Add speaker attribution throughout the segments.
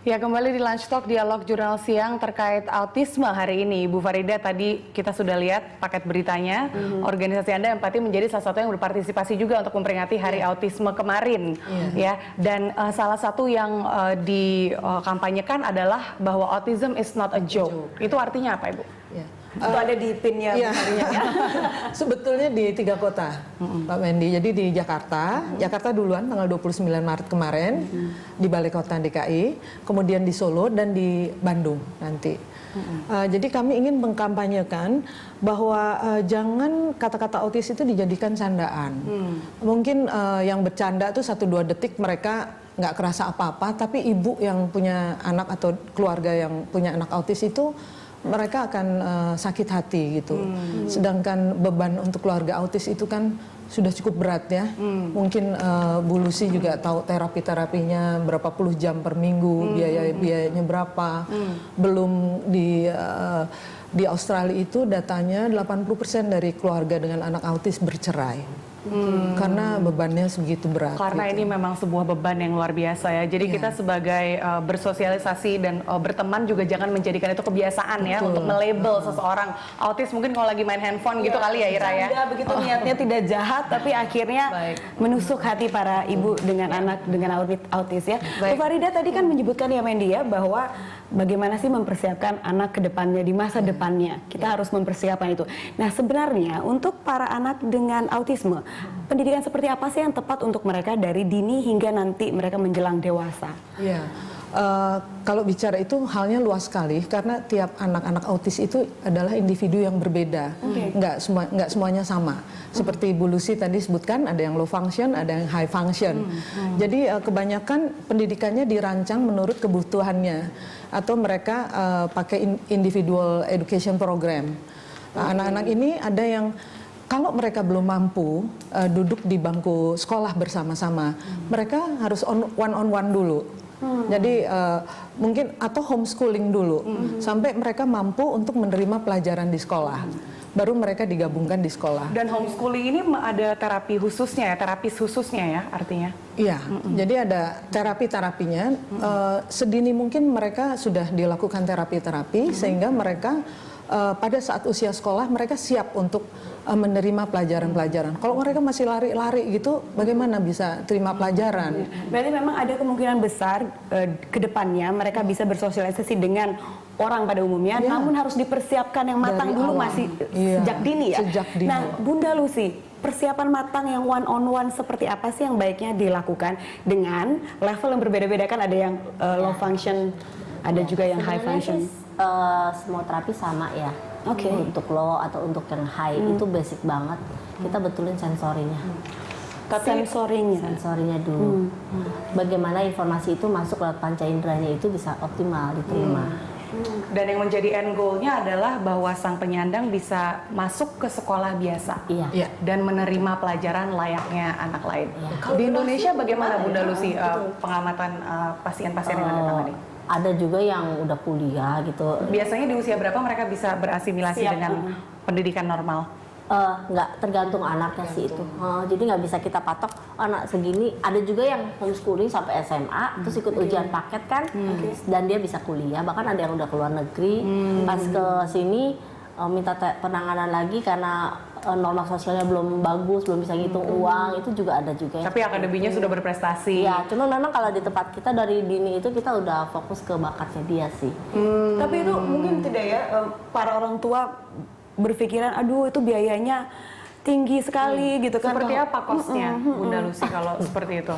Speaker 1: Ya, kembali di Lunch Talk Dialog Jurnal Siang terkait autisme hari ini. Bu Farida, tadi kita sudah lihat paket beritanya. Organisasi Anda Empati menjadi salah satu yang berpartisipasi juga untuk memperingati Hari Autisme kemarin. Ya, dan salah satu yang dikampanyekan adalah bahwa autism is not a joke. Itu artinya apa, Ibu?
Speaker 2: Itu ada di pinnya ya.
Speaker 3: Sebetulnya di 3 kota, Pak Wendy. Jadi di Jakarta duluan tanggal 29 Maret kemarin, di Balai Kota DKI, kemudian di Solo dan di Bandung nanti. Jadi kami ingin mengkampanyekan bahwa jangan kata-kata autis itu dijadikan candaan. Mungkin yang bercanda tuh 1-2 detik mereka nggak kerasa apa-apa, tapi ibu yang punya anak atau keluarga yang punya anak autis itu mereka akan sakit hati gitu. Sedangkan beban untuk keluarga autis itu kan sudah cukup berat ya. Mungkin Bu Lucy juga tahu terapinya berapa puluh jam per minggu, biayanya berapa. Belum di Australia itu datanya 80% dari keluarga dengan anak autis bercerai. Karena bebannya segitu berat.
Speaker 1: Karena
Speaker 3: gitu.
Speaker 1: ini memang sebuah beban yang luar biasa ya. Jadi kita sebagai bersosialisasi dan berteman juga jangan menjadikan itu kebiasaan ya untuk melabel seseorang autis. Mungkin kalau lagi main handphone gitu kali ya, Ira ya.
Speaker 2: Begitu niatnya tidak jahat, tapi akhirnya menusuk hati para ibu dengan anak dengan autis ya. Bu Farida tadi kan menyebutkan ya Mendy ya bahwa bagaimana sih mempersiapkan anak ke depannya di masa depannya. Kita harus mempersiapkan itu. Nah, sebenarnya untuk para anak dengan autisme, pendidikan seperti apa sih yang tepat untuk mereka dari dini hingga nanti mereka menjelang dewasa?
Speaker 3: Iya, kalau bicara itu halnya luas sekali karena tiap anak-anak autis itu adalah individu yang berbeda, nggak semuanya sama. Seperti Bu Lucy tadi sebutkan, ada yang low function, ada yang high function. Jadi kebanyakan pendidikannya dirancang menurut kebutuhannya atau mereka pakai individual education program. Nah, anak-anak ini ada yang kalau mereka belum mampu duduk di bangku sekolah bersama-sama, mereka harus one on one dulu. Jadi mungkin atau homeschooling dulu sampai mereka mampu untuk menerima pelajaran di sekolah. Baru mereka digabungkan di sekolah.
Speaker 1: Dan homeschooling ini ada terapi khususnya ya, terapis khususnya ya artinya?
Speaker 3: Iya, jadi ada terapi-terapinya. Sedini mungkin mereka sudah dilakukan terapi-terapi sehingga mereka pada saat usia sekolah mereka siap untuk menerima pelajaran-pelajaran. Kalau mereka masih lari-lari gitu, bagaimana bisa terima pelajaran?
Speaker 2: Berarti memang ada kemungkinan besar ke depannya mereka bisa bersosialisasi dengan orang pada umumnya, namun harus dipersiapkan yang matang
Speaker 3: dari
Speaker 2: dulu
Speaker 3: awal.
Speaker 2: masih sejak dini ya.
Speaker 3: Sejak dini.
Speaker 2: Nah, Bunda Lucy, persiapan matang yang one on one seperti apa sih yang baiknya dilakukan dengan level yang berbeda-beda, kan ada yang low function, ada juga yang high function.
Speaker 4: Semua terapi sama ya. Untuk low atau untuk yang high itu basic banget. Kita betulin sensorinya.
Speaker 2: Tapi
Speaker 4: sensorinya dulu. Bagaimana informasi itu masuk lewat panca inderanya itu bisa optimal diterima.
Speaker 1: Dan yang menjadi end goal-nya adalah bahwa sang penyandang bisa masuk ke sekolah biasa dan menerima pelajaran layaknya anak lain. Di Indonesia bagaimana Bunda Lucy pengamatan pasien-pasien yang Anda tangani?
Speaker 4: Ada juga yang udah kuliah gitu.
Speaker 1: Biasanya di usia berapa mereka bisa berasimilasi dengan pendidikan normal?
Speaker 4: Nggak tergantung anaknya sih itu. Jadi nggak bisa kita patok anak segini. Ada juga yang homeschooling sampai SMA, terus ikut ujian paket kan, dan dia bisa kuliah. Bahkan ada yang udah keluar negeri, pas ke sini minta penanganan lagi karena norma sosialnya belum bagus, belum bisa ngitung uang, itu juga ada juga.
Speaker 1: Tapi akademinya sudah berprestasi.
Speaker 4: Ya, cuma memang kalau di tempat kita dari dini itu kita udah fokus ke bakatnya dia sih.
Speaker 2: Tapi itu mungkin tidak ya, para orang tua berpikiran, aduh itu biayanya tinggi sekali gitu kan.
Speaker 1: Seperti apa kosnya Bunda Lucy kalau seperti itu?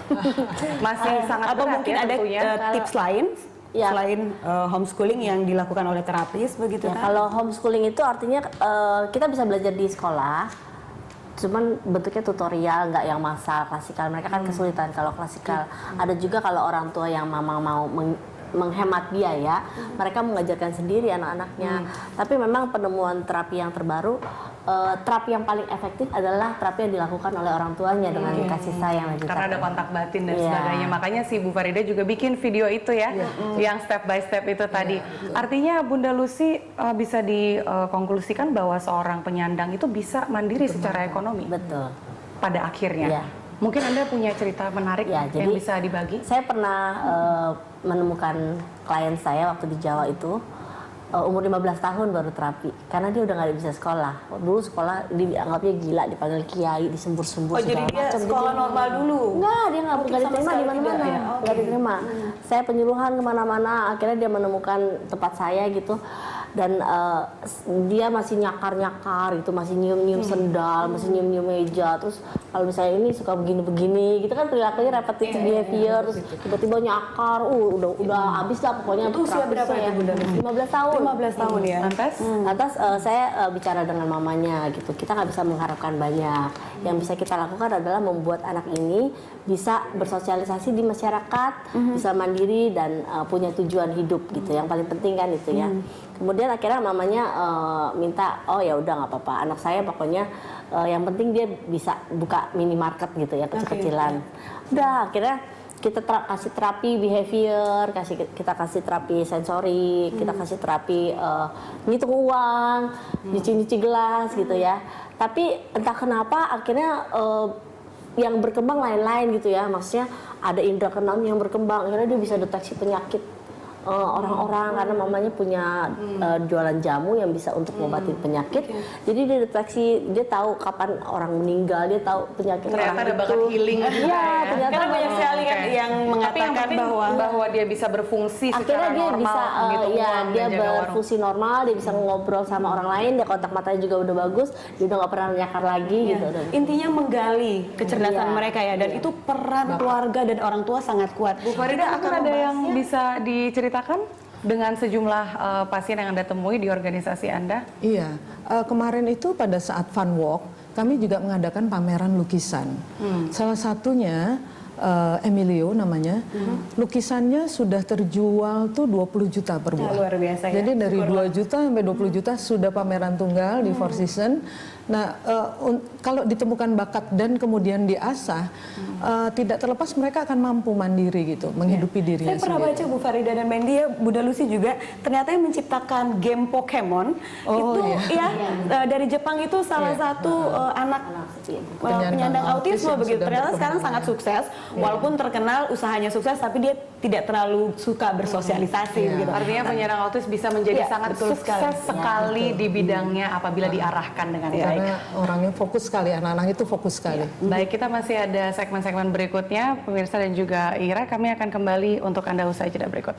Speaker 1: Masih sangat
Speaker 2: atau
Speaker 1: berat
Speaker 2: mungkin
Speaker 1: ya,
Speaker 2: ada
Speaker 1: tentunya.
Speaker 2: tips lain selain homeschooling yang dilakukan oleh terapis begitu kan?
Speaker 4: Kalau homeschooling itu artinya kita bisa belajar di sekolah, cuman bentuknya tutorial, nggak yang massal klasikal. Mereka kan kesulitan kalau klasikal. Ada juga kalau orang tua yang memang mau menghemat biaya, mereka mengajarkan sendiri anak-anaknya. Tapi memang penemuan terapi yang terbaru, terapi yang paling efektif adalah terapi yang dilakukan oleh orang tuanya dengan kasih sayang dan
Speaker 1: karena ada kontak batin dan sebagainya. Makanya si Bu Farida juga bikin video itu ya, yang step by step itu tadi. Artinya Bunda Lucy bisa dikonklusikan bahwa seorang penyandang itu bisa mandiri secara ekonomi.
Speaker 4: Betul.
Speaker 1: Pada akhirnya. Mungkin Anda punya cerita menarik
Speaker 4: Ya,
Speaker 1: yang
Speaker 4: jadi
Speaker 1: bisa dibagi?
Speaker 4: Saya pernah menemukan klien saya waktu di Jawa itu umur 15 tahun baru terapi karena dia udah nggak bisa sekolah. Dulu sekolah dianggapnya gila, dipanggil kiai, disembur-sembur
Speaker 2: Oh, jadi
Speaker 4: segala
Speaker 2: dia
Speaker 4: macam.
Speaker 2: sekolah normal dulu?
Speaker 4: Enggak, dia nggak
Speaker 2: Sama
Speaker 4: diterima
Speaker 2: sekali
Speaker 4: di mana-mana,
Speaker 2: tidak ya?
Speaker 4: nggak diterima. Saya penyuluhan kemana-mana, akhirnya dia menemukan tempat saya gitu, dan dia masih nyakar-nyakar gitu, masih nyium-nyium sendal, masih nyium-nyium meja, terus kalau misalnya ini suka begini-begini, gitu kan perilakunya repetitive behavior, terus tiba-tiba nyakar, udah habis lah pokoknya.
Speaker 2: Itu usia berapa
Speaker 4: saya.
Speaker 2: itu, Bunda Lucy?
Speaker 4: 15 tahun.
Speaker 2: 15 tahun ya.
Speaker 1: Lantas?
Speaker 4: Lantas saya bicara dengan mamanya gitu. Kita nggak bisa mengharapkan banyak. Yang bisa kita lakukan adalah membuat anak ini bisa bersosialisasi di masyarakat, bisa mandiri dan punya tujuan hidup gitu. Yang paling penting kan itu ya. Kemudian akhirnya mamanya minta, oh ya udah nggak apa-apa. Anak saya pokoknya yang penting dia bisa buka minimarket gitu ya, kecil-kecilan. Udah akhirnya kita kasih terapi behavior, kita kasih terapi sensori, kita kasih terapi ngitung uang, nyuci gelas gitu ya. Tapi entah kenapa akhirnya yang berkembang lain-lain gitu ya. Maksudnya ada indera keenam yang berkembang, akhirnya dia bisa deteksi penyakit orang-orang karena mamanya punya jualan jamu yang bisa untuk mengobati penyakit. Jadi dia deteksi, dia tahu kapan orang meninggal, dia tahu penyakit
Speaker 1: Ternyata
Speaker 4: orang
Speaker 1: ada
Speaker 4: itu.
Speaker 1: bakat healing juga
Speaker 4: Iya,
Speaker 1: ya.
Speaker 4: ternyata
Speaker 2: Karena banyak sekali kan
Speaker 1: Oke.
Speaker 2: yang
Speaker 1: Tapi yang
Speaker 2: mengatakan
Speaker 1: penting bahwa dia bisa berfungsi
Speaker 4: Akhirnya
Speaker 1: secara
Speaker 4: dia
Speaker 1: normal,
Speaker 4: bisa
Speaker 1: menghitung
Speaker 4: ya
Speaker 1: uang,
Speaker 4: dia
Speaker 1: dan jaga warung.
Speaker 4: berfungsi normal, dia bisa ngobrol sama orang lain, dia kontak matanya juga udah bagus, dia udah nggak pernah nyakar lagi gitu. Dan
Speaker 2: Intinya menggali kecerdasan
Speaker 4: Iya.
Speaker 2: mereka ya, dan itu peran keluarga dan orang tua sangat kuat. Bu
Speaker 1: Farida, mungkin ada yang bisa diceritakan dengan sejumlah pasien yang Anda temui di organisasi Anda?
Speaker 3: Iya, kemarin itu pada saat Fun Walk, kami juga mengadakan pameran lukisan. Salah satunya Emilio namanya, lukisannya sudah terjual tuh 20 juta per buah.
Speaker 2: Luar biasa ya.
Speaker 3: Jadi dari 2 juta sampai 20 juta sudah pameran tunggal di Four Seasons. Nah, kalau ditemukan bakat dan kemudian diasah, tidak terlepas mereka akan mampu mandiri gitu, menghidupi dirinya
Speaker 2: Saya pernah
Speaker 3: sendiri.
Speaker 2: baca Bu Farida dan Mendy ya, Bunda Lucy juga ternyata yang menciptakan game Pokemon
Speaker 3: Oh,
Speaker 2: itu
Speaker 3: iya.
Speaker 2: ya dari Jepang itu salah satu anak penyandang autisme
Speaker 3: yang
Speaker 2: begitu.
Speaker 3: sudah
Speaker 2: Ternyata
Speaker 3: berkembang.
Speaker 2: sekarang sangat sukses, walaupun terkenal usahanya sukses, tapi dia tidak terlalu suka bersosialisasi gitu.
Speaker 1: Artinya penyandang autis bisa menjadi
Speaker 2: Iya,
Speaker 1: sangat
Speaker 2: betul
Speaker 1: sukses sekali di bidangnya apabila diarahkan dengan baik.
Speaker 3: Karena orangnya fokus sekali, anak-anak itu fokus sekali.
Speaker 1: Baik, kita masih ada segmen-segmen berikutnya, pemirsa dan juga Ira. Kami akan kembali untuk Anda usai jeda berikut.